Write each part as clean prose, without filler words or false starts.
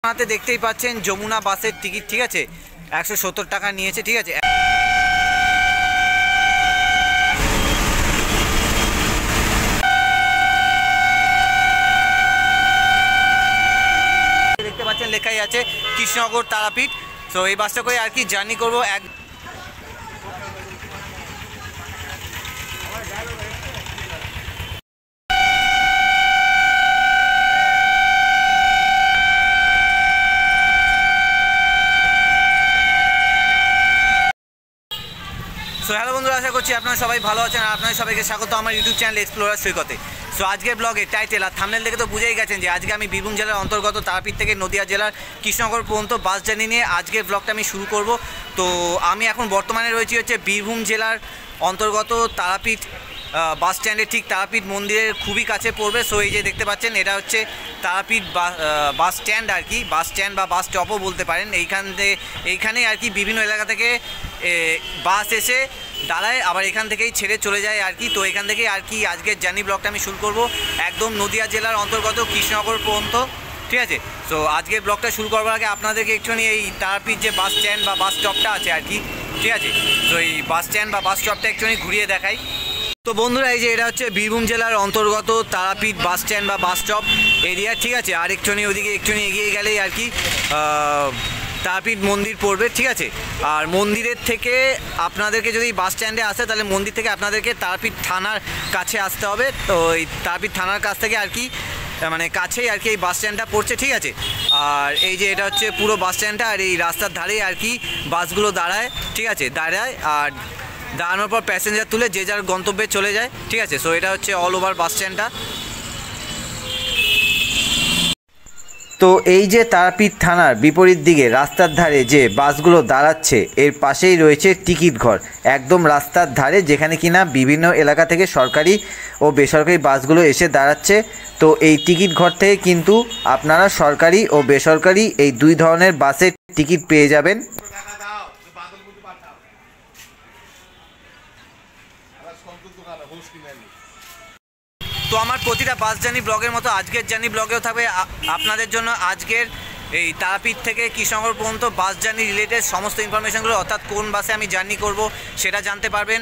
হাতে দেখতেই পাচ্ছেন যমুনা বাসের টিকিট, ঠিক আছে, 170 টাকা নিয়েছে, ঠিক আছে। দেখতে পাচ্ছেন লেখাই আছে কৃষ্ণনগর তারাপীঠ। তো এই বাসটা করে আর কি জার্নি করবো সো হ্যালো বন্ধুরা, আশা করছি আপনারা সবাই ভালো আছেন আর আপনাদের সবাইকে স্বাগত আমার ইউটিউব চ্যানেল এক্সপ্লোরার সৈকতে। সো আজকের ব্লগে টাইটেল আর থাম্বনেল দেখে তো বুঝেই গেছেন যে আজকে আমি বীরভূম জেলার অন্তর্গত তারাপীঠ থেকে নদিয়া জেলার কৃষ্ণনগর পর্যন্ত বাস জার্নি নিয়ে আজকের ব্লগটা আমি শুরু করব। তো আমি এখন বর্তমানে রয়েছি হচ্ছে বীরভূম জেলার অন্তর্গত তারাপীঠ বাস স্ট্যান্ডে, ঠিক তারাপীঠ মন্দিরের খুবই কাছে পড়বে। সো এই যে দেখতে পাচ্ছেন এটা হচ্ছে তারাপীঠ বাস স্ট্যান্ড আর কি, বাস স্ট্যান্ড বা বাস স্টপও বলতে পারেন। এইখানেই আর কি বিভিন্ন এলাকা থেকে বাস এসে দাঁড়ায়, আবার এখান থেকেই ছেড়ে চলে যায় আর কি। তো এখান থেকেই আর কি আজকের জার্নি ব্লগটা আমি শুরু করব একদম নদিয়া জেলার অন্তর্গত কৃষ্ণনগর পর্যন্ত, ঠিক আছে। সো আজকের ব্লগটা শুরু করবার আগে আপনাদেরকে একটুখানি এই তারাপীঠ যে বাস স্ট্যান্ড বা বাস স্টপটা আছে আর কি, ঠিক আছে, তো এই বাস স্ট্যান্ড বা বাস স্টপটা একটুখানি ঘুরিয়ে দেখাই। তো বন্ধুরা এই যে এটা হচ্ছে বীরভূম জেলার অন্তর্গত তারাপীঠ বাস স্ট্যান্ড বা বাস স্টপ এরিয়া, ঠিক আছে। আর একটুখানি ওদিকে একটুখানি এগিয়ে গেলেই আর কি তারাপীঠ মন্দির পড়বে, ঠিক আছে। আর মন্দিরের থেকে আপনাদেরকে যদি বাস স্ট্যান্ডে আসে তাহলে মন্দির থেকে আপনাদেরকে তারাপীঠ থানার কাছে আসতে হবে। তো এই তারাপীঠ থানার কাছ থেকে আর কি মানে কাছেই আর কি এই বাস স্ট্যান্ডটা পড়ছে, ঠিক আছে। আর এই যে এটা হচ্ছে পুরো বাস স্ট্যান্ডটা, আর এই রাস্তার ধারেই আর কি বাসগুলো দাঁড়ায়, ঠিক আছে, দাঁড়ায়। আর দাঁড়ানোর পর প্যাসেঞ্জার তুলে যে যার গন্তব্যে চলে যায়, ঠিক আছে। সো এটা হচ্ছে অল ওভার বাস স্ট্যান্ডটা। তো এই যে তারাপীঠ থানার বিপরীত দিকে রাস্তার ধারে যে বাসগুলো দাঁড়াচ্ছে এর পাশেই রয়েছে টিকিট ঘর, একদম রাস্তার ধারে, যেখানে কিনা বিভিন্ন এলাকা থেকে সরকারি ও বেসরকারি বাসগুলো এসে দাঁড়াচ্ছে। তো এই টিকিট ঘর থেকে কিন্তু আপনারা সরকারি ও বেসরকারি এই দুই ধরনের বাসের টিকিট পেয়ে যাবেন। তো আমার প্রতিটা বাস জার্নি ব্লগের মতো আজকের জার্নি ব্লগেও থাকবে আপনাদের জন্য আজকের এই তারাপীঠ থেকে কৃষ্ণনগর পর্যন্ত বাস জার্নি রিলেটেড সমস্ত ইনফরমেশনগুলো, অর্থাৎ কোন বাসে আমি জার্নি করব সেটা জানতে পারবেন,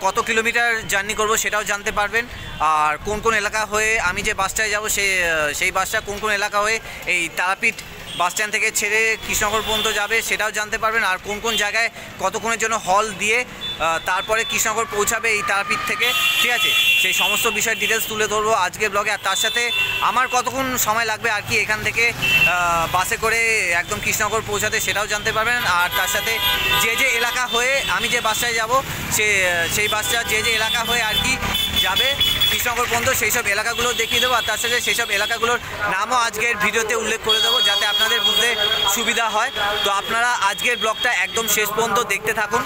কত কিলোমিটার জার্নি করব সেটাও জানতে পারবেন, আর কোন কোন এলাকা হয়ে আমি যে বাসটায় যাব সেই বাসটা কোন কোন এলাকা হয়ে এই তারাপীঠ বাস স্ট্যান্ড থেকে ছেড়ে কৃষ্ণনগর পর্যন্ত যাবে সেটাও জানতে পারবেন, আর কোন কোন জায়গায় কতক্ষণের জন্য হল দিয়ে তারপরে কৃষ্ণনগর পৌঁছাবে এই তারাপীঠ থেকে, ঠিক আছে। সেই সমস্ত বিষয়ের ডিটেলস তুলে ধরবো আজকের ব্লগে। আর তার সাথে আমার কতক্ষণ সময় লাগবে আর কি এখান থেকে বাসে করে একদম কৃষ্ণনগর পৌঁছাতে সেটাও জানতে পারবেন। আর তার সাথে যে যে এলাকা হয়ে আমি যে বাসটায় যাব সেই বাসটা যে যে এলাকা হয়ে আর কি যাবে কৃষ্ণনগর পর্যন্ত সেই সব এলাকাগুলো দেখিয়ে দেবো। আর তার সাথে সেই সব এলাকাগুলোর নামও আজকের ভিডিওতে উল্লেখ করে দেবো যাতে আপনাদের বুঝতে সুবিধা হয়। তো আপনারা আজকের ব্লগটা একদম শেষ পর্যন্ত দেখতে থাকুন।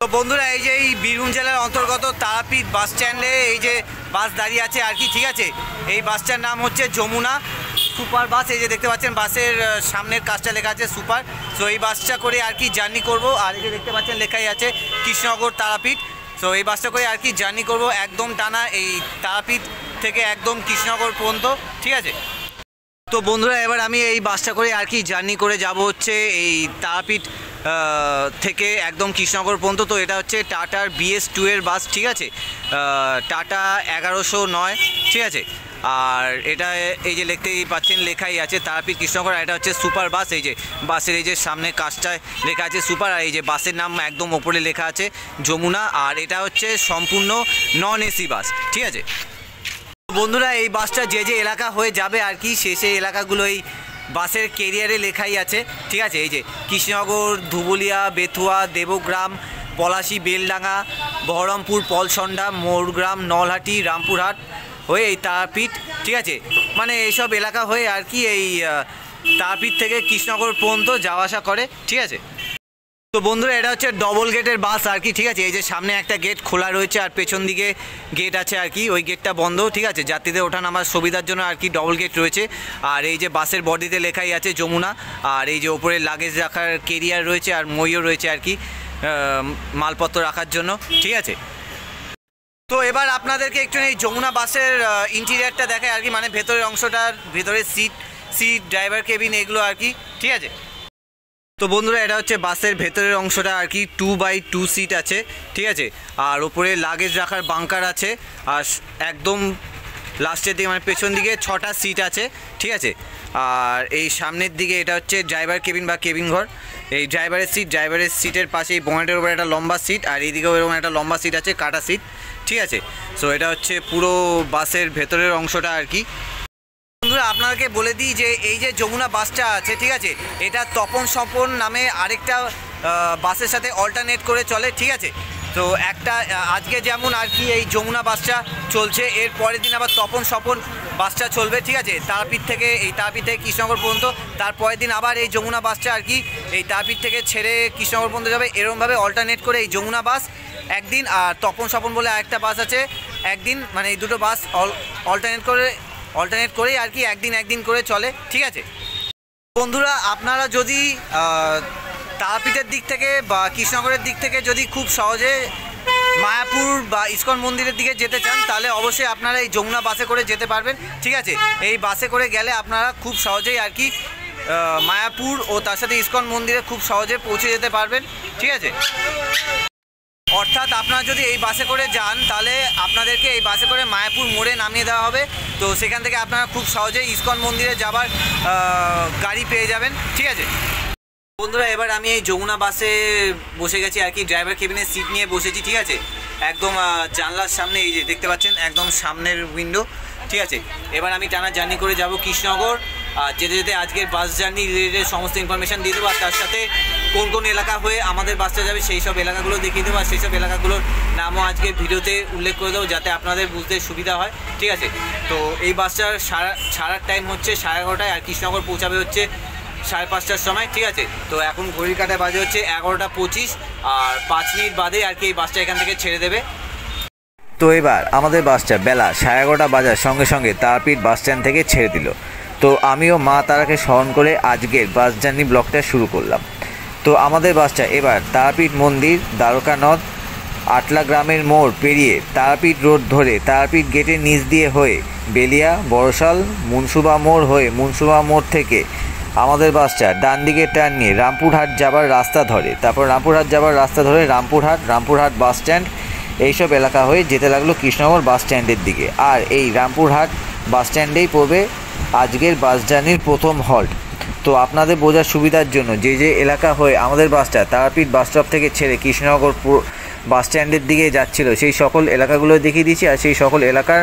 তো বন্ধুরা এই যে এই বীরভূম জেলার অন্তর্গত তারাপীঠ বাস স্ট্যান্ডে এই যে বাস দাঁড়িয়ে আছে আর কি, ঠিক আছে, এই বাসটার নাম হচ্ছে যমুনা সুপার বাস। এই যে দেখতে পাচ্ছেন বাসের সামনের কাজটা লেখা আছে সুপার। তো এই বাসটা করে আর কি জার্নি করব। আর এই যে দেখতে পাচ্ছেন লেখাই আছে কৃষ্ণনগর তারাপীঠ। তো এই বাসটা করে আর কি জার্নি করব একদম টানা এই তারাপীঠ থেকে একদম কৃষ্ণনগর পর্যন্ত, ঠিক আছে। তো বন্ধুরা এবার আমি এই বাসটা করে আর কি জার্নি করে যাব হচ্ছে এই তারাপীঠ থেকে একদম কৃষ্ণনগর পর্যন্ত। তো এটা হচ্ছে টাটার BS2 এর বাস, ঠিক আছে, টাটা 1109, ঠিক আছে। আর এটা এই যে দেখতেই পাচ্ছেন লেখাই আছে তারাপীঠ কৃষ্ণনগর। এটা হচ্ছে সুপার বাস। এই যে বাসের এই যে সামনে কাজটায় লেখা আছে সুপার, আর এই যে বাসের নাম একদম ওপরে লেখা আছে যমুনা। আর এটা হচ্ছে সম্পূর্ণ নন এসি বাস, ঠিক আছে। বন্ধুরা এই বাসটা যে যে এলাকা হয়ে যাবে আর কি সেই এলাকাগুলো এই বাসের কেরিয়ারে লেখাই আছে, ঠিক আছে। এই যে কৃষ্ণনগর, ধুবুলিয়া, বেথুয়া, দেবগ্রাম, পলাশী, বেলডাঙ্গা, বহরমপুর, পলসন্ডা, মোরগ্রাম, নলহাটি, রামপুরহাট হয়ে এই তারাপীঠ, ঠিক আছে, মানে এইসব এলাকা হয়ে আর কি এই তারাপীঠ থেকে কৃষ্ণনগর পর্যন্ত যাওয়া আসা করে, ঠিক আছে। তো বন্ধুরা এটা হচ্ছে ডবল গেটের বাস আর কি, ঠিক আছে। এই যে সামনে একটা গেট খোলা রয়েছে আর পেছন দিকে গেট আছে আর কি, ওই গেটটা বন্ধ, ঠিক আছে, যাত্রীদের ওঠা নামার সুবিধার জন্য আর কি ডবল গেট রয়েছে। আর এই যে বাসের বডিতে লেখাই আছে যমুনা। আর এই যে ওপরে লাগেজ রাখার কেরিয়ার রয়েছে আর মইও রয়েছে আর কি মালপত্র রাখার জন্য, ঠিক আছে। তো এবার আপনাদেরকে একটু এই যমুনা বাসের ইন্টেরিয়ারটা দেখায় আর কি, মানে ভেতরের অংশটার ভেতরের সিট, ড্রাইভার কেবিন এগুলো আর কি, ঠিক আছে। তো বন্ধুরা এটা হচ্ছে বাসের ভেতরের অংশটা আর কি, 2x2 সিট আছে, ঠিক আছে। আর ওপরে লাগেজ রাখার বাঙ্কার আছে, আর একদম লাস্টের দিকে মানে পেছন দিকে 6টা সিট আছে, ঠিক আছে। আর এই সামনের দিকে এটা হচ্ছে ড্রাইভার কেবিন বা কেবিন ঘর। এই ড্রাইভারের সিটের পাশে এই বনেটের উপরে একটা লম্বা সিট, আর এইদিকেও এরকম একটা লম্বা সিট আছে, কাটা সিট, ঠিক আছে। সো এটা হচ্ছে পুরো বাসের ভেতরের অংশটা আর কি। বন্ধুরা আপনাকে বলে দিই যে এই যে যমুনা বাসটা আছে, ঠিক আছে, এটা তপন স্বপন নামে আরেকটা বাসের সাথে অল্টারনেট করে চলে, ঠিক আছে। তো একটা আজকে যেমন আর কি এই যমুনা বাসটা চলছে, এর পরের দিন আবার তপন স্বপন বাসটা চলবে, ঠিক আছে, তারাপীঠ থেকে কৃষ্ণনগর পর্যন্ত। তারপরের দিন আবার এই যমুনা বাসটা আর কি এই তারাপীঠ থেকে ছেড়ে কৃষ্ণনগর পর্যন্ত যাবে। এরকমভাবে অল্টারনেট করে এই যমুনা বাস একদিন, আর তপন স্বপন বলে আরেকটা বাস আছে একদিন, মানে এই দুটো বাস অল্টারনেট করেই আর কি একদিন করে চলে, ঠিক আছে। বন্ধুরা আপনারা যদি তারাপীঠের দিক থেকে বা কৃষ্ণনগরের দিক থেকে যদি খুব সহজে মায়াপুর বা ইস্কন মন্দিরের দিকে যেতে চান, তাহলে অবশ্যই আপনারা এই যমুনা বাসে করে যেতে পারবেন, ঠিক আছে। এই বাসে করে গেলে আপনারা খুব সহজেই আর কি মায়াপুর ও তার সাথে ইস্কন মন্দিরে খুব সহজে পৌঁছে যেতে পারবেন, ঠিক আছে। অর্থাৎ আপনারা যদি এই বাসে করে যান তাহলে আপনাদেরকে এই বাসে করে মায়াপুর মোড়ে নামিয়ে দেওয়া হবে। তো সেখান থেকে আপনারা খুব সহজেই ইস্কন মন্দিরে যাবার গাড়ি পেয়ে যাবেন, ঠিক আছে। বন্ধুরা এবার আমি এই যমুনা বাসে বসে গেছি আর কি, ড্রাইভার কেবিনের সিট নিয়ে বসেছি, ঠিক আছে। একদম জানলার সামনে, এই যে দেখতে পাচ্ছেন একদম সামনের উইন্ডো, ঠিক আছে। এবার আমি টানা জার্নি করে যাব কৃষ্ণনগর। আর যেতে যেতে আজকের বাস জার্নি রিলেটেড সমস্ত ইনফরমেশান দিয়ে দেবো, আর তার সাথে কোন কোন এলাকা হয়ে আমাদের বাসটা যাবে সেই সব এলাকাগুলো দেখিয়ে দেবো, আর সেই সব এলাকাগুলোর নামও আজকের ভিডিওতে উল্লেখ করে দেবো যাতে আপনাদের বুঝতে সুবিধা হয়, ঠিক আছে। তো এই বাসটার ছাড়ার টাইম হচ্ছে 11:30, আর কৃষ্ণনগর পৌঁছাবে হচ্ছে 5:30টার সময়, ঠিক আছে। তো এখন ঘড়ির কাঁটায় বাজে হচ্ছে 11:25, আর 5 মিনিট বাদে আর কি এই বাসটা এখান থেকে ছেড়ে দেবে। তো এবার আমাদের বাসটা বেলা 11:30 বাজার সঙ্গে সঙ্গে তারাপীঠ বাস স্ট্যান্ড থেকে ছেড়ে দিল। তো আমিও মা তারাকে স্মরণ করে আজকের বাস জার্নি ব্লগটা শুরু করলাম। তো আমাদের বাসটা এবার তারাপীঠ মন্দির, দ্বারকা নদ, আটলা গ্রামের মোড় পেরিয়ে তারাপীঠ রোড ধরে তারাপীঠ গেটের নিচ দিয়ে হয়ে বেলিয়া, বড়শাল, মুনসুবা মোড় হয়ে মুনসুবা মোড় থেকে আমাদের বাসটা ডান দিকে টার্ন নিয়ে রামপুরহাট যাবার রাস্তা ধরে, তারপর রামপুরহাট যাবার রাস্তা ধরে রামপুরহাট বাস স্ট্যান্ড এইসব এলাকা হয়ে যেতে লাগলো কৃষ্ণনগর বাস স্ট্যান্ডের দিকে। আর এই রামপুরহাট বাস স্ট্যান্ডেই পড়বে আজকের বাস জার্নির প্রথম হল্ট। তো আপনাদের বোঝার সুবিধার জন্য যে এলাকা হয়ে আমাদের বাসটা তারাপীঠ বাস স্টপ থেকে ছেড়ে কৃষ্ণনগর বাস স্ট্যান্ডের দিকে যাচ্ছিল সেই সকল এলাকাগুলো দেখিয়ে দিয়েছি, আর সেই সকল এলাকার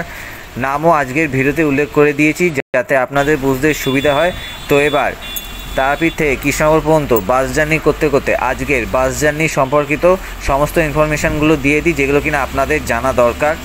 নামও আজকের ভিডিওতে উল্লেখ করে দিয়েছি যাতে আপনাদের বুঝতে সুবিধা হয়। তো এবার তারাপীঠ থেকে কৃষ্ণনগর পর্যন্ত বাস জার্নি করতে করতে আজকের বাস জার্নি সম্পর্কিত সমস্ত ইনফরমেশানগুলো দিয়ে দিই যেগুলো কিনা আপনাদের জানা দরকার।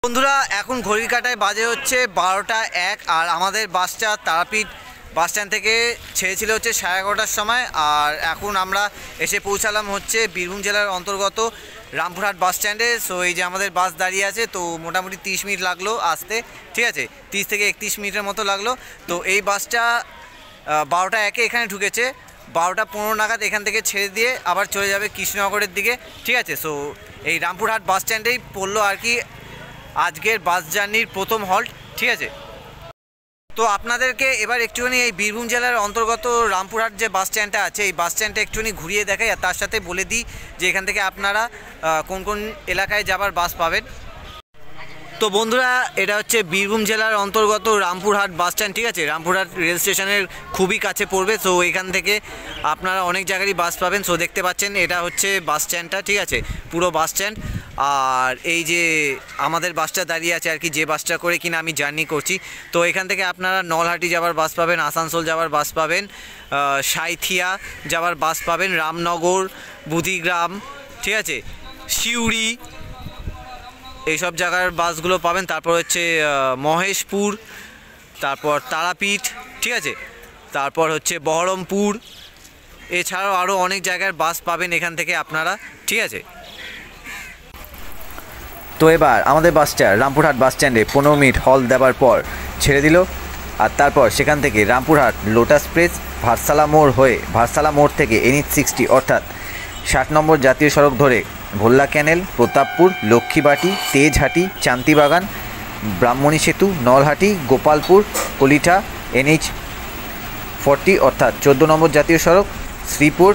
বন্ধুরা এখন ঘড়ির কাঁটায় বাজে হচ্ছে 12:01, আর আমাদের বাসটা তারাপীঠ বাস স্ট্যান্ড থেকে ছেড়েছিল হচ্ছে 11:30টার সময়, আর এখন আমরা এসে পৌঁছালাম হচ্ছে বীরভূম জেলার অন্তর্গত রামপুরহাট বাস স্ট্যান্ডে। সো এই যে আমাদের বাস দাঁড়িয়ে আছে, তো মোটামুটি 30 মিনিট লাগলো আসতে, ঠিক আছে, 30 থেকে 31 মিনিটের মতো লাগলো। তো এই বাসটা 12:01 এখানে ঢুকেছে, 12:15 নাগাদ এখান থেকে ছেড়ে দিয়ে আবার চলে যাবে কৃষ্ণনগরের দিকে, ঠিক আছে। সো এই রামপুরহাট বাস স্ট্যান্ডেই পড়লো আর কি আজকের বাস জার্নির প্রথম হল্ট, ঠিক আছে। তো আপনাদেরকে এবার একটুখানি এই বীরভূম জেলার অন্তর্গত রামপুরহাট যে বাস স্ট্যান্ডটা আছে এই বাস স্ট্যান্ডটা একটুখানি ঘুরিয়ে দেখাই, আর তার সাথে বলে দিই যে এখান থেকে আপনারা কোন কোন এলাকায় যাবার বাস পাবেন। তো বন্ধুরা এটা হচ্ছে বীরভূম জেলার অন্তর্গত রামপুরহাট বাস স্ট্যান্ড, ঠিক আছে, রামপুরহাট রেল স্টেশনের খুবই কাছে পড়বে। সো এখান থেকে আপনারা অনেক জায়গারই বাস পাবেন। সো দেখতে পাচ্ছেন এটা হচ্ছে বাস স্ট্যান্ডটা, ঠিক আছে, পুরো বাস স্ট্যান্ড। আর এই যে আমাদের বাসটা দাঁড়িয়ে আছে আর কি, যে বাসটা করে কিনা আমি জার্নি করছি। তো এখান থেকে আপনারা নলহাটি যাওয়ার বাস পাবেন, আসানসোল যাওয়ার বাস পাবেন, সাঁইথিয়া যাওয়ার বাস পাবেন, রামনগর, বুধিগ্রাম, ঠিক আছে, সিউড়ি, এইসব জায়গার বাসগুলো পাবেন। তারপর হচ্ছে মহেশপুর, তারপর তারাপীঠ, ঠিক আছে, তারপর হচ্ছে বহরমপুর, এছাড়াও আরও অনেক জায়গার বাস পাবেন এখান থেকে আপনারা, ঠিক আছে। তো এবার আমাদের বাসটা রামপুরহাট বাস স্ট্যান্ডে 15 মিনিট হল দেওয়ার পর ছেড়ে দিল। আর তারপর সেখান থেকে রামপুরহাট লোটাস প্রেস ভারসালা মোড় হয়ে ভারসালা মোড় থেকে NH 60 অর্থাৎ 60 নম্বর জাতীয় সড়ক ধরে ভোল্লা ক্যানেল, প্রতাপপুর, লক্ষ্মীবাটি, তেজহাটি, চান্তিবাগান, ব্রাহ্মণী সেতু, নলহাটি, গোপালপুর, কলিঠা, NH 40 অর্থাৎ 14 নম্বর জাতীয় সড়ক, Sripur,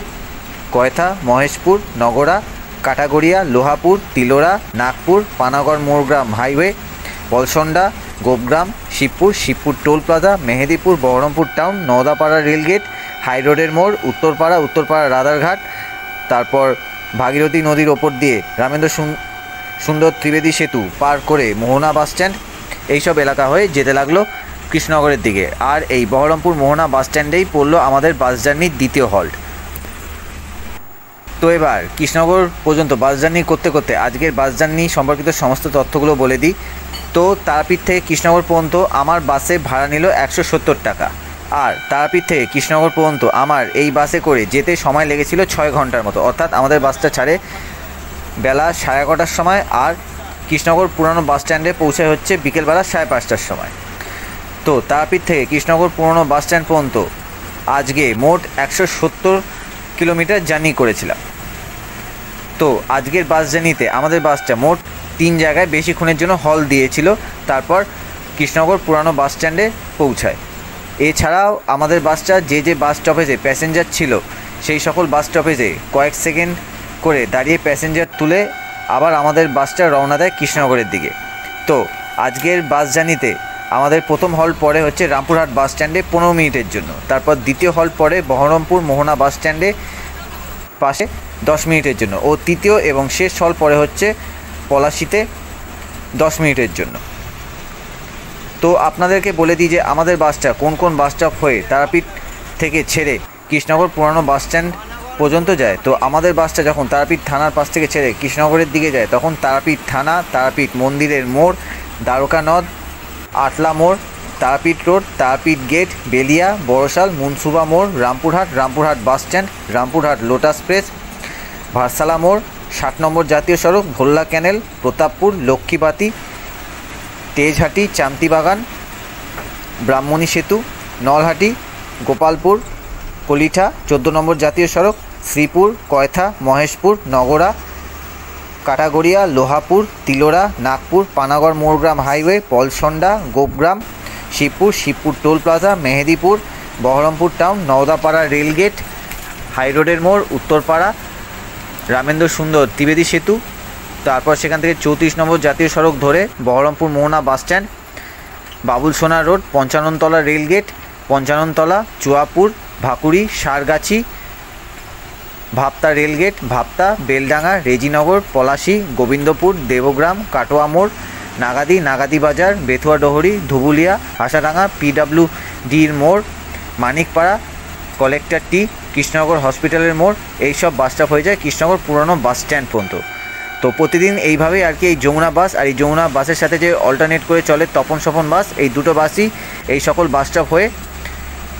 Koytha, Maheshpur, Nagra, Katagaria, Lohapur, Tilora, Nagpur, Panagarh Morgram highway, Palsanda, Gopgram, Shibpur toll plaza, Mehedipur, Baharampur town, Naodapara rail gate, high রোডের মোড়, উত্তরপাড়া রাধারঘাট, তারপর ভাগীরথী নদীর ওপর দিয়ে রামেন্দ্র সুন্দর ত্রিবেদী সেতু পার করে মোহনা বাসস্ট্যান্ড, এইসব এলাকা হয়ে যেতে লাগলো কৃষ্ণনগরের দিকে। আর এই বহরমপুর মোহনা বাসস্ট্যান্ডেই পড়লো আমাদের বাস জার্নির দ্বিতীয় হল্ট। তো এবার কৃষ্ণনগর পর্যন্ত বাস জার্নি করতে করতে আজকের বাস জার্নি সম্পর্কিত সমস্ত তথ্যগুলো বলে দিই। তো তারাপীঠ থেকে কৃষ্ণনগর পর্যন্ত আমার বাসে ভাড়া নিল 170 টাকা। আর তারাপীঠ থেকে কৃষ্ণনগর পর্যন্ত আমার এই বাসে করে যেতে সময় লেগেছিল 6 ঘন্টার মতো, অর্থাৎ আমাদের বাসটা ছাড়ে বেলা 11:30টার সময় আর কৃষ্ণনগর পুরানো বাস স্ট্যান্ডে পৌঁছায় হচ্ছে বিকেলবেলা 5:30টার সময়। তো তারাপীঠ থেকে কৃষ্ণনগর পুরানো বাস স্ট্যান্ড পর্যন্ত আজকে মোট 170 কিলোমিটার জার্নি করেছিলাম। তো আজকের বাস জার্নিতে আমাদের বাসটা মোট 3 জায়গায় বেশিক্ষণের জন্য হল দিয়েছিল, তারপর কৃষ্ণনগর পুরানো বাস স্ট্যান্ডে পৌঁছায়। এছাড়াও আমাদের বাসটা যে বাস স্টপেজে প্যাসেঞ্জার ছিল সেই সকল বাস স্টপেজে কয়েক সেকেন্ড করে দাঁড়িয়ে প্যাসেঞ্জার তুলে আবার আমাদের বাসটা রওনা দেয় কৃষ্ণনগরের দিকে। তো আজকের বাস জার্নিতে আমাদের প্রথম হল্ট পড়ে হচ্ছে রামপুরহাট বাস স্ট্যান্ডে 15 মিনিটের জন্য, তারপর দ্বিতীয় হল্ট পড়ে বহরমপুর মোহনা বাস স্ট্যান্ডে পাশে 10 মিনিটের জন্য, ও তৃতীয় এবং শেষ হল্ট পড়ে হচ্ছে পলাশীতে 10 মিনিটের জন্য। তো আপনাদেরকে বলে দিই যে আমাদের বাসটা কোন কোন বাস স্টপ হয়ে তারাপীঠ থেকে ছেড়ে কৃষ্ণনগর পুরানো বাস স্ট্যান্ড পর্যন্ত যায়। তো আমাদের বাসটা যখন তারাপীঠ থানার পাশ থেকে ছেড়ে কৃষ্ণনগরের দিকে যায় তখন তারাপীঠ থানা, তারাপীঠ মন্দিরের মোড়, দ্বারকা নদ, আটলা মোড়, তারাপীঠ রোড, তারাপীঠ গেট, বেলিয়া, বড়শাল, মুনসুবা মোড়, Rampurhat bus stand, Rampurhat lotus press, Bharsala মোড়, 60 নম্বর জাতীয় সড়ক, ভোল্লা ক্যানেল, প্রতাপপুর, লক্ষ্মীবাতি, তেজহাটি, চান্তিবাগান, ব্রাহ্মণী সেতু, নলহাটি, গোপালপুর, কলিঠা, 14 নম্বর জাতীয় সড়ক, Sripur, Koytha, Maheshpur, Nagra, Katagaria, Lohapur, Tilora, Nagpur, Panagarh Morgram highway, Palsanda, Gopgram, Shibpur toll plaza, Mehedipur, Baharampur town, Naodapara rail gate, high রোডের মোড়, উত্তরপাড়া, রামেন্দ্র সুন্দর ত্রিবেদী সেতু, তারপর সেখান থেকে 34 নম্বর জাতীয় সড়ক ধরে Baharampur Mohana bus stand, Babul Sona road, 55তলা রেলগেট, 55তলা, চুয়াপুর, ভাকুড়ি, সারগাছি, ভাপ্তা রেলগেট, ভাপ্তা, বেলডাঙ্গা, রেজিনগর, পলাশী, গোবিন্দপুর, দেবগ্রাম, কাটোয়া মোড়, নাগাদি বাজার, বেথুয়া ডহরি, ধুবুলিয়া, হাসাডাঙ্গা, PWDর মোড়, মানিকপাড়া, কলেক্টর টি, কৃষ্ণনগর হসপিটালের মোড়, এইসব বাস স্টপ হয়ে যায় কৃষ্ণনগর পুরনো বাস স্ট্যান্ড পর্যন্ত। তো প্রতিদিন এইভাবেই আর কি এই যমুনা বাস আর এই যমুনা বাসের সাথে যে অল্টারনেট করে চলে তপন স্বপন বাস, এই দুটো বাসই এই সকল বাস স্টপ হয়ে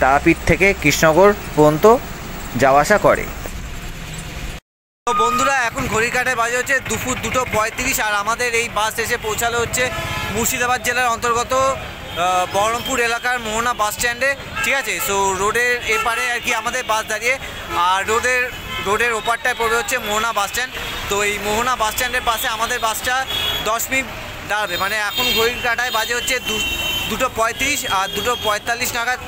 তারাপীঠ থেকে কৃষ্ণনগর পর্যন্ত যাওয়া আসা করে। তো বন্ধুরা, এখন ঘড়ির কাঁটায় বাজে হচ্ছে দুপুর 2:35 আর আমাদের এই বাস এসে পৌঁছালো হচ্ছে মুর্শিদাবাদ জেলার অন্তর্গত বহরমপুর এলাকার মোহনা বাস স্ট্যান্ডে। ঠিক আছে, সো রোডের এপারে আর কি আমাদের বাস দাঁড়িয়ে, আর রোডের ওপারটায় পড়বে হচ্ছে মোহনা বাস স্ট্যান্ড। তো এই মোহনা বাস স্ট্যান্ডের পাশে আমাদের বাসটা 10 মিনিট দাঁড়াবে, মানে এখন ঘড়ির কাঁটায় বাজে হচ্ছে 2:35 আর 2:45 নাগাদ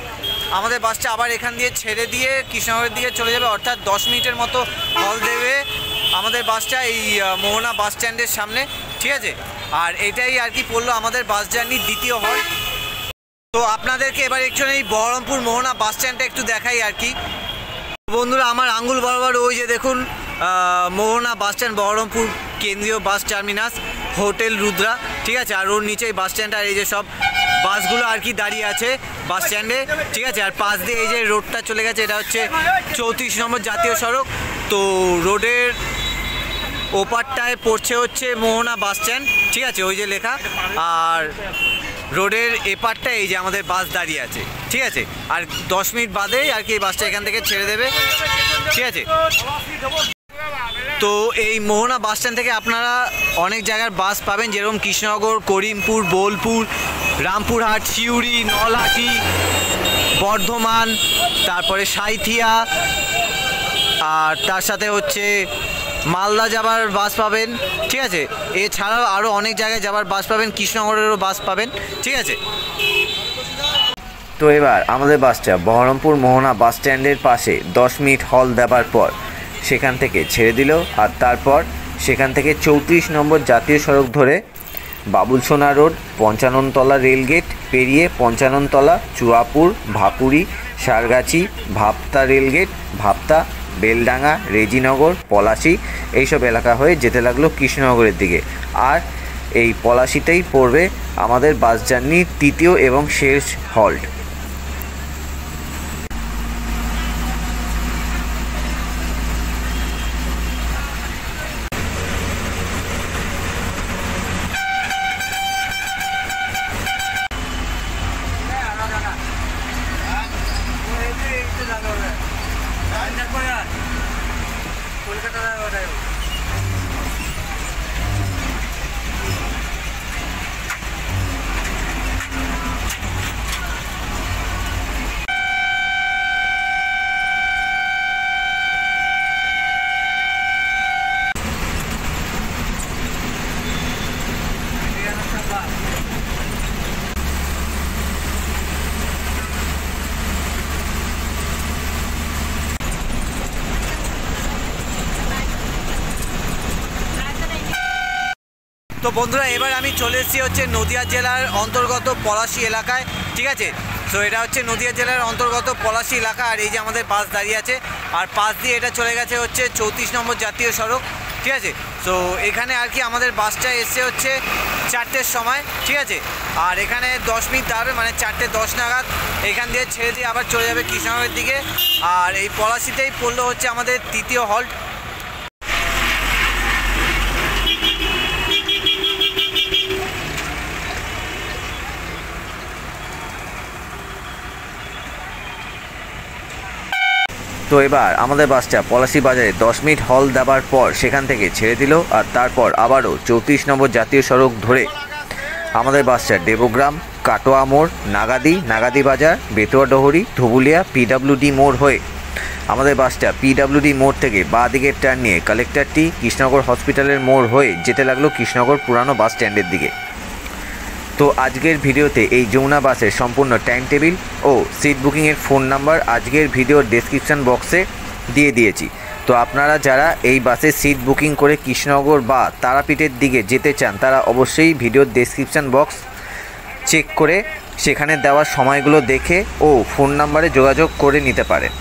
আমাদের বাসটা আবার এখান দিয়ে ছেড়ে দিয়ে কৃষ্ণনগরের দিকে চলে যাবে, অর্থাৎ 10 মিনিটের মতো হল দেবে আমাদের বাসটা এই মোহনা বাস স্ট্যান্ডের সামনে। ঠিক আছে, আর এটাই আর কি পড়লো আমাদের বাস জার্নির দ্বিতীয় হল। তো আপনাদেরকে এবার একটু এই বহরমপুর মোহনা বাস স্ট্যান্ডটা একটু দেখাই আর কি। বন্ধুরা, আমার আঙ্গুল বরাবর ওই যে দেখুন মোহনা বাস স্ট্যান্ড, বহরমপুর কেন্দ্রীয় বাস টার্মিনাস, হোটেল রুদ্রা। ঠিক আছে, আর ওর নিচেই বাস স্ট্যান্ড, আর এই যে সব বাসগুলো আর কি দাঁড়িয়ে আছে বাস স্ট্যান্ডে। ঠিক আছে, আর পাশ দিয়ে এই যে রোডটা চলে গেছে, এটা হচ্ছে 34 নম্বর জাতীয় সড়ক। তো রোডের ওপারটায় পড়ছে হচ্ছে মোহনা বাস স্ট্যান্ড। ঠিক আছে, ওই যে লেখা, আর রোডের এপারটা এই যে আমাদের বাস দাঁড়িয়ে আছে। ঠিক আছে, আর 10 মিনিট বাদেই আর কি এই বাসটা এখান থেকে ছেড়ে দেবে। ঠিক আছে, তো এই মোহনা বাস স্ট্যান্ড থেকে আপনারা অনেক জায়গার বাস পাবেন, যেরকম কৃষ্ণনগর, করিমপুর, বোলপুর, রামপুরহাট, সিউড়ি, নলহাটি, বর্ধমান, তারপরে সাঁইথিয়া, আর তার সাথে হচ্ছে মালদা যাবার বাস পাবেন, ঠিক আছে। এছাড়াও আরও অনেক জায়গায় যাবার বাস পাবেন, কৃষ্ণনগরেরও বাস পাবেন, ঠিক আছে। তো এবার আমাদের বাসটা বহরমপুর মোহনা বাস স্ট্যান্ডের পাশে 10 মিনিট হল দেওয়ার পর সেখান থেকে ছেড়ে দিল, আর তারপর সেখান থেকে 34 নম্বর জাতীয় সড়ক ধরে বাবুলসোনা রোড, পঞ্চাননতলা রেলগেট পেরিয়ে পঞ্চাননতলা, চুয়াপুর, ভাপুরি, সারগাছি, ভাপ্তা রেলগেট, ভাপ্তা, বেলডাঙ্গা, রেজিনগর, পলাশি এইসব এলাকা হয়ে যেতে লাগলো কৃষ্ণনগরের দিকে। আর এই পলাশিতেই পড়বে আমাদের বাস জার্নির তৃতীয় এবং শেষ হল্ট। তো বন্ধুরা, এবার আমি চলে এসেছি হচ্ছে নদিয়া জেলার অন্তর্গত পলাশি এলাকায়, ঠিক আছে। তো এটা হচ্ছে নদিয়া জেলার অন্তর্গত পলাশি এলাকা, আর এই যে আমাদের বাস দাঁড়িয়ে আছে, আর পাশ দিয়ে এটা চলে গেছে হচ্ছে 34 নম্বর জাতীয় সড়ক, ঠিক আছে। তো এখানে আর কি আমাদের বাসটা এসছে হচ্ছে 4টের সময়, ঠিক আছে। আর এখানে 10 মিনিট দাঁড়াবে, মানে 4:10 নাগাদ এখান দিয়ে ছেড়ে দিয়ে আবার চলে যাবে কৃষ্ণনগরের দিকে। আর এই পলাশিতেই পড়লো হচ্ছে আমাদের তৃতীয় হল্ট। তো এবার আমাদের বাসটা পলাশি বাজারে 10 মিনিট হল দেওয়ার পর সেখান থেকে ছেড়ে দিল, আর তারপর আবারও 34 নম্বর জাতীয় সড়ক ধরে আমাদের বাসটা দেবগ্রাম, কাটোয়া মোড়, নাগাদি বাজার, বেতুয়া ডহরি, ধুবুলিয়া, পিডব্লিউডি মোড় হয়ে আমাদের বাসটা পিডব্লিউডি মোড় থেকে বাঁ দিকের টার্ন নিয়ে কালেক্টরটি, কৃষ্ণনগর হসপিটালের মোড় হয়ে যেতে লাগলো কৃষ্ণনগর পুরানো বাস স্ট্যান্ডের দিকে। তো আজকের ভিডিওতে এই যমুনা বাসের সম্পূর্ণ টাইম টেবিল ও সিট বুকিংয়ের ফোন নাম্বার আজকের ভিডিওর ডেসক্রিপশন বক্সে দিয়ে দিয়েছি। তো আপনারা যারা এই বাসে সিট বুকিং করে কৃষ্ণনগর বা তারাপীঠের দিকে যেতে চান তারা অবশ্যই ভিডিওর ডেসক্রিপশন বক্স চেক করে সেখানে দেওয়া সময়গুলো দেখে ও ফোন নাম্বারে যোগাযোগ করে নিতে পারেন।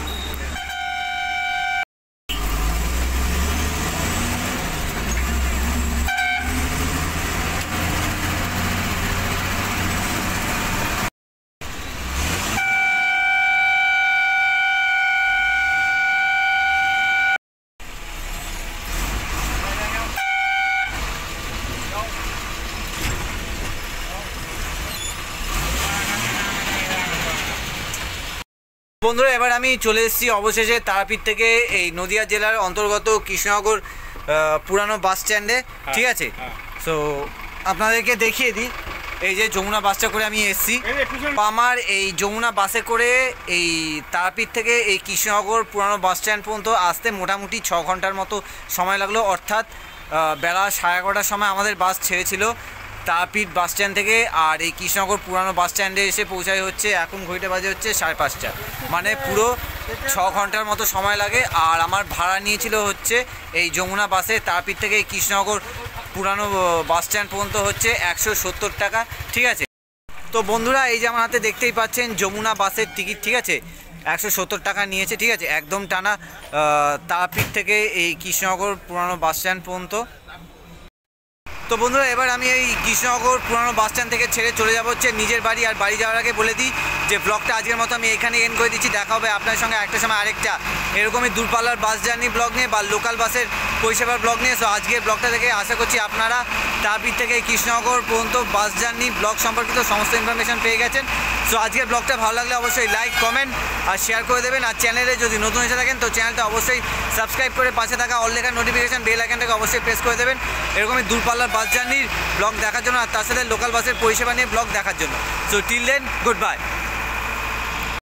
বন্ধুরা, এবার আমি চলে এসেছি অবশেষে তারাপীঠ থেকে এই নদিয়া জেলার অন্তর্গত কৃষ্ণনগর পুরানো বাস স্ট্যান্ডে, ঠিক আছে। তো আপনাদেরকে দেখিয়ে দিই, এই যে যমুনা বাসটা করে আমি এসেছি। আমার এই যমুনা বাসে করে এই তারাপীঠ থেকে এই কৃষ্ণনগর পুরানো বাস স্ট্যান্ড পর্যন্ত আসতে মোটামুটি 6 ঘন্টার মতো সময় লাগলো, অর্থাৎ বেলা 11:30টার সময় আমাদের বাস ছেড়েছিল তারাপীঠ বাস স্ট্যান্ড থেকে। আর এই কৃষ্ণনগর পুরানো বাস স্ট্যান্ডে এসে পৌঁছায় হচ্ছে এখন ঘড়িটা বাজে হচ্ছে 5:30, মানে পুরো 6 ঘন্টার মতো সময় লাগে। আর আমার ভাড়া নিয়েছিল হচ্ছে এই যমুনা বাসে তারাপীঠ থেকে এই কৃষ্ণনগর পুরানো বাস স্ট্যান্ড পর্যন্ত হচ্ছে 170 টাকা, ঠিক আছে। তো বন্ধুরা, এই যে আমার হাতে দেখতেই পাচ্ছেন যমুনা বাসের টিকিট, ঠিক আছে, 170 টাকা নিয়েছে, ঠিক আছে, একদম টানা তারাপীঠ থেকে এই কৃষ্ণনগর পুরানো বাস স্ট্যান্ড পর্যন্ত। তো বন্ধুরা, এবার আমি এই কৃষ্ণনগর পুরানো বাস স্ট্যান্ড থেকে ছেড়ে চলে যাব হচ্ছে নিজের বাড়ি। আর বাড়ি যাওয়ার আগে বলে দিই যে ব্লগটা আজকের মতো আমি এখানে এন্ড করে দিচ্ছি। দেখা হবে আপনার সঙ্গে একটা সময় আরেকটা এরকমই দূরপাল্লার বাস জার্নি ব্লগ নিয়ে বা লোকাল বাসের পরিষেবার ব্লগ নিয়ে। সো আজকের ব্লগটা থেকে আশা করছি আপনারা তারাপীঠ থেকে কৃষ্ণনগর পর্যন্ত বাস জার্নি ব্লগ সম্পর্কিত সমস্ত ইনফরমেশন পেয়ে গেছেন। সো সো আজকের ব্লগটা ভালো লাগলে অবশ্যই লাইক কমেন্ট আর শেয়ার করে দেবেন। আর চ্যানেলে যদি নতুন এসে থাকেন তো চ্যানেলটা অবশ্যই সাবস্ক্রাইব করে পাশে থাকা অল লেখার নোটিফিকেশান বেল আইকনটাকে অবশ্যই প্রেস করে দেবেন এরকমই দূরপাল্লার বাস জার্নির ব্লগ দেখার জন্য আর তার সাথে লোকাল বাসের পরিষেবা নিয়ে ব্লগ দেখার জন্য। So till then, good bye.